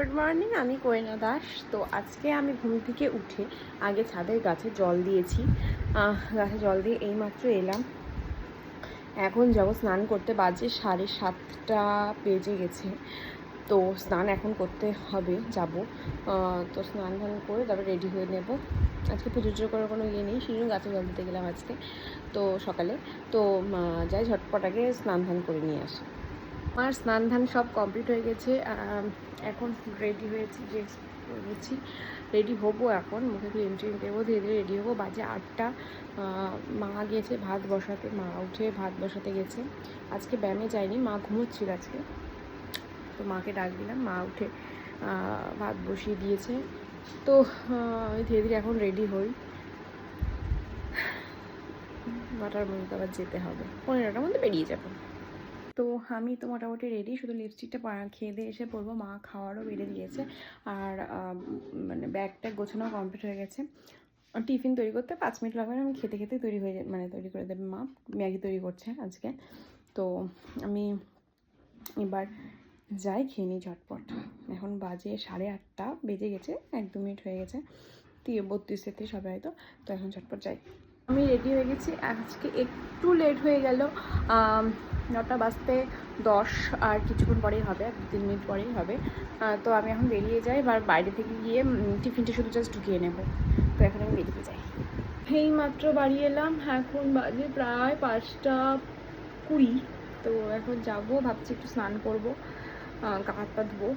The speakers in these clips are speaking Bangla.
গুড মর্নিং, আমি কোয়েনা দাস। তো আজকে আমি ঘুম থেকে উঠে আগে ছাদের গাছে জল দিয়েছি। গাছে জল দিয়ে এইমাত্র এলাম। এখন যাব স্নান করতে, বাজে 7:30 বেজে গেছে। তো স্নান এখন করতে হবে, যাব। তো স্নান ধান করে তারপরে রেডি হয়ে নেব। আজকে পুজোর করার কোনো ইয়ে নেই, সেই জন্য গাছে জল দিতে গেলাম আজকে তো সকালে। তো যাই ঝটপট আগে স্নান ধান করে নিয়ে আসি। আমার স্নান ধান সব কমপ্লিট হয়ে গেছে। এখন রেডি হয়েছি, ড্রেস পরেছি, রেডি হবো। এখন মুখে ক্রিম ট্রিম দেবো, ধীরে ধীরে রেডি হবো। বাজে 8টা। মা গেছে ভাত বসাতে, মা উঠে ভাত বসাতে গেছে। আজকে ব্যায়ামে যায়নি, মা ঘুমোচ্ছিল আজকে। তো মাকে ডাক দিলাম, মা উঠে ভাত বসিয়ে দিয়েছে। তো ধীরে ধীরে এখন রেডি হই। 9টার মধ্যে আবার যেতে হবে, 15টার মধ্যে বেরিয়ে যাবো। তো আমি তো মোটামুটি রেডি, শুধু লিপস্টিকটা খেয়ে দিয়ে এসে পরবো। মা খাওয়ারও বেড়ে দিয়েছে, আর মানে ব্যাগ ট্যাগ গোছানো কমপ্লিট হয়ে গেছে। টিফিন তৈরি করতে 5 মিনিট লাগবে না, আমি খেতে খেতে তৈরি হয়ে মানে তৈরি করে দেবে মা। ম্যাগি তৈরি করছে আজকে। তো আমি এবার যাই, খেয়ে নিই ঝটপট। এখন বাজে 8:30 বেজে গেছে, 1-2 মিনিট হয়ে গেছে। 32-33 হবে হয়তো। তো এখন ঝটপট যাই। আমি রেডি হয়ে গেছি। আজকে একটু লেট হয়ে গেল, 9টা বাজতে 10 আর কিছুক্ষণ পরেই হবে, 2-3 মিনিট পরেই হবে। তো আমি এখন বেরিয়ে যাই, এবার বাইরে থেকে গিয়ে টিফিনটা শুধু জাস্ট ঢুকিয়ে নেব। তো এখন আমি বেরিয়ে যাই। এই মাত্র বাড়ি এলাম, এখন বাজে প্রায় 5:20। তো এখন যাব, ভাবছি একটু স্নান করবো, গা হাত পা ধুবো।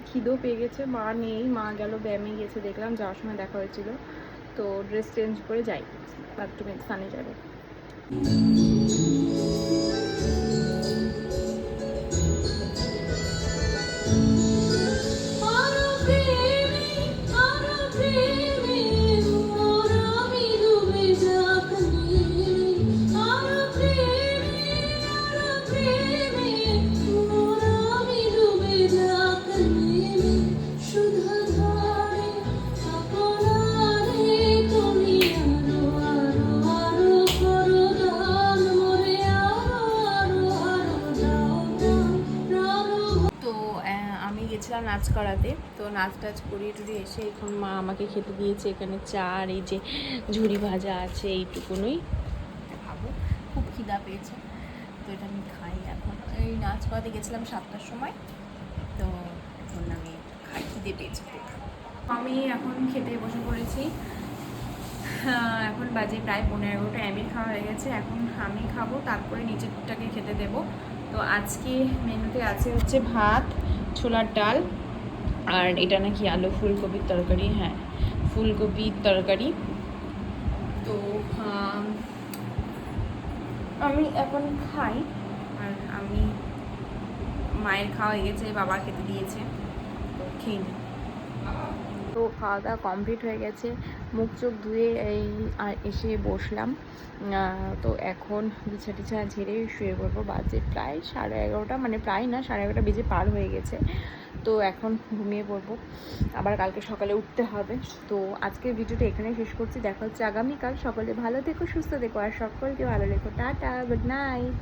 খিদেও পেয়ে গেছে। মা নেই, মা গেল ব্যায়ামে গেছে, দেখলাম যাওয়ার সময় দেখা হয়েছিল। তো ড্রেস চেঞ্জ করে যাই, বাথরুমে স্নানে যাবে। গেছিলাম নাচ করাতে, তো নাচ টাচ করিয়ে টুরিয়ে এসে এখন মা আমাকে খেতে দিয়েছে। এখানে চা আর এই যে ঝুড়ি ভাজা আছে, এইটুকুনই খাবো। খুব খিদা পেয়েছে, তো এটা আমি খাই। এখন এই নাচ করাতে গেছিলাম 7টার সময়, তো এখন আমি খাই, খিদে পেয়েছে। আমি এখন খেতে বসে পড়েছি। এখন বাজে প্রায় 15টা, এমএ খাওয়া হয়ে গেছে। এখন আমি খাবো, তারপরে নিচেরটাকে খেতে দেব। তো আজকে মেনুতে আছে হচ্ছে ভাত, ছোলার ডাল, আর এটা নাকি আলু ফুলকপির তরকারি। হ্যাঁ, ফুলকপির তরকারি। তো আমি এখন খাই, আর আমি মায়ের খাওয়া হয়ে গেছে, বাবা খেতে দিয়েছে, তো খেয়ে নিই। তো খাওয়া দাওয়া কমপ্লিট হয়ে গেছে, মুখ চোখ ধুয়ে এই আর এসে বসলাম। তো এখন বিছা টিছা ঝেড়ে শুয়ে পড়বো। বাজে প্রায় 11:30, মানে প্রায় না, 11:30 বেজে পার হয়ে গেছে। তো এখন ঘুমিয়ে পড়বো, আবার কালকে সকালে উঠতে হবে। তো আজকের ভিডিওটা এখানেই শেষ করছি, দেখা হচ্ছে আগামীকাল। সকলে ভালো থেকো, সুস্থ থেকো, আর সকলকে ভালো রেখো। Tata, good night.